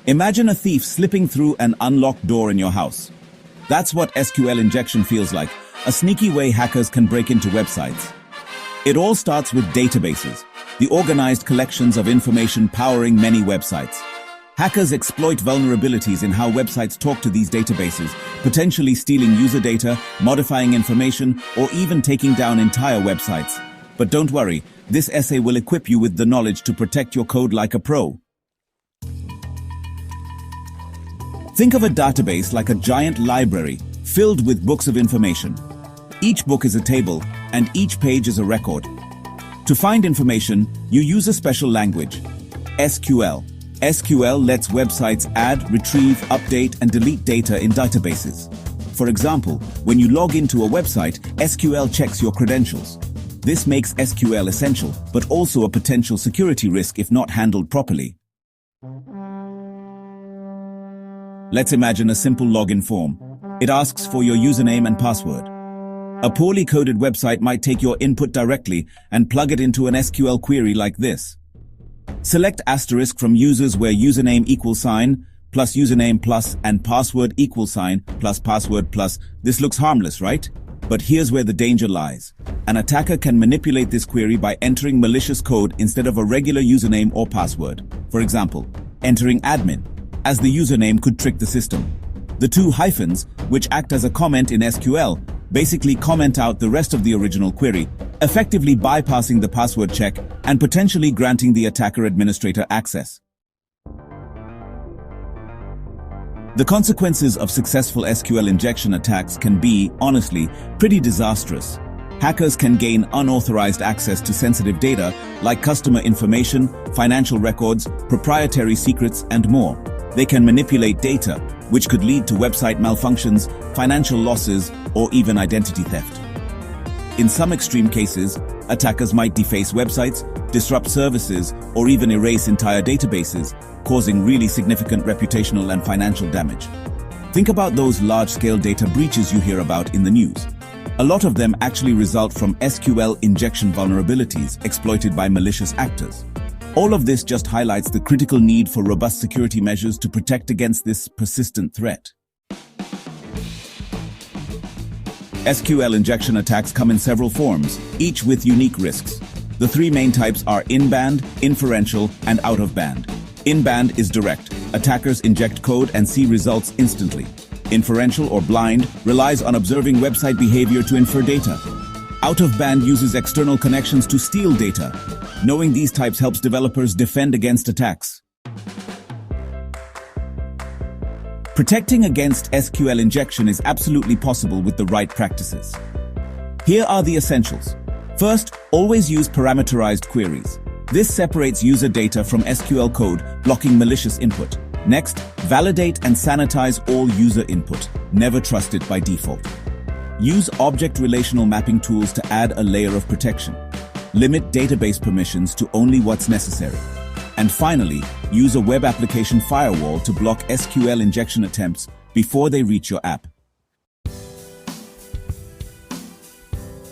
Imagine a thief slipping through an unlocked door in your house. That's what SQL injection feels like, a sneaky way hackers can break into websites. It all starts with databases, the organized collections of information powering many websites. Hackers exploit vulnerabilities in how websites talk to these databases, potentially stealing user data, modifying information, or even taking down entire websites. But don't worry, this essay will equip you with the knowledge to protect your code like a pro. Think of a database like a giant library filled with books of information. Each book is a table, and each page is a record. To find information, you use a special language, SQL. SQL lets websites add, retrieve, update, and delete data in databases. For example, when you log into a website, SQL checks your credentials. This makes SQL essential, but also a potential security risk if not handled properly. Let's imagine a simple login form. It asks for your username and password. A poorly coded website might take your input directly and plug it into an SQL query like this. Select asterisk from users where username equals sign, plus username plus, and password equals sign, plus password plus. This looks harmless, right? But here's where the danger lies. An attacker can manipulate this query by entering malicious code instead of a regular username or password. For example, entering admin, as the username could trick the system. The two hyphens, which act as a comment in SQL, basically comment out the rest of the original query, effectively bypassing the password check and potentially granting the attacker administrator access. The consequences of successful SQL injection attacks can be, honestly, pretty disastrous. Hackers can gain unauthorized access to sensitive data like customer information, financial records, proprietary secrets, and more. They can manipulate data, which could lead to website malfunctions, financial losses, or even identity theft. In some extreme cases, attackers might deface websites, disrupt services, or even erase entire databases, causing really significant reputational and financial damage. Think about those large-scale data breaches you hear about in the news. A lot of them actually result from SQL injection vulnerabilities exploited by malicious actors. All of this just highlights the critical need for robust security measures to protect against this persistent threat. SQL injection attacks come in several forms, each with unique risks. The three main types are in-band, inferential, and out-of-band. In-band is direct. Attackers inject code and see results instantly. Inferential or blind relies on observing website behavior to infer data. Out-of-band uses external connections to steal data. Knowing these types helps developers defend against attacks. Protecting against SQL injection is absolutely possible with the right practices. Here are the essentials. First, always use parameterized queries. This separates user data from SQL code, blocking malicious input. Next, validate and sanitize all user input. Never trust it by default. Use object relational mapping tools to add a layer of protection. Limit database permissions to only what's necessary. And finally, use a web application firewall to block SQL injection attempts before they reach your app.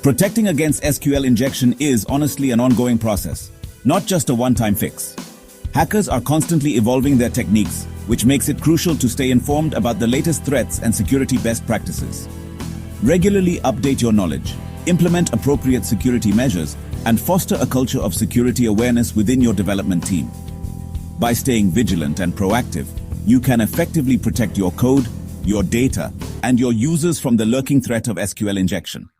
Protecting against SQL injection is honestly an ongoing process, not just a one-time fix. Hackers are constantly evolving their techniques, which makes it crucial to stay informed about the latest threats and security best practices. Regularly update your knowledge, implement appropriate security measures, and foster a culture of security awareness within your development team. By staying vigilant and proactive, you can effectively protect your code, your data, and your users from the lurking threat of SQL injection.